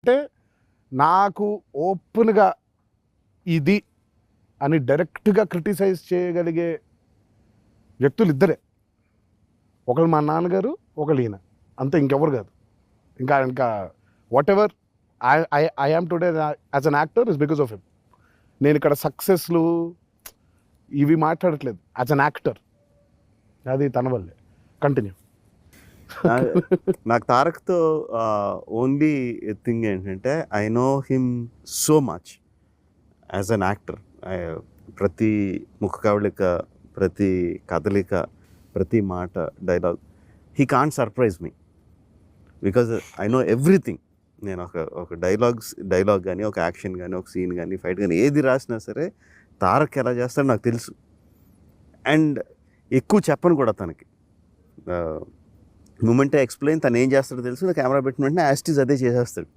అంటే నాకు ఓపెన్గా ఇది అని డైరెక్ట్గా క్రిటిసైజ్ చేయగలిగే వ్యక్తులు ఇద్దరే. ఒకళ్ళు మా నాన్నగారు, ఒకళ్ళు ఈయన, అంతే, ఇంకెవరు కాదు. ఇంకా what ever I am today as an actor is because of him. నేను ఇక్కడ సక్సెస్లు ఇవి మాట్లాడట్లేదు, యాజ్ అన్ యాక్టర్ అది తన వల్లే. కంటిన్యూ. నాకు తారక్తో ఓన్లీ థింగ్ ఏంటంటే I know him so much as an actor. ప్రతి ముఖ కవళిక, ప్రతి కదలిక, ప్రతి మాట, dialogue, he can't surprise me because I know everything. నేను ఒక డైలాగ్ కానీ, ఒక యాక్షన్ కానీ, ఒక సీన్ కానీ, ఫైట్ కానీ ఏది రాసినా సరే తారక్ ఎలా చేస్తాడో నాకు తెలుసు. అండ్ ఎక్కువ చెప్పను కూడా తనకి. మూమెంటే ఎక్స్ప్లెయిన్, తను ఏం చేస్తాడో తెలుసు. కెమెరా పెట్టిన వెంటనే యాస్టీస్ అదే చేసేస్తాడు.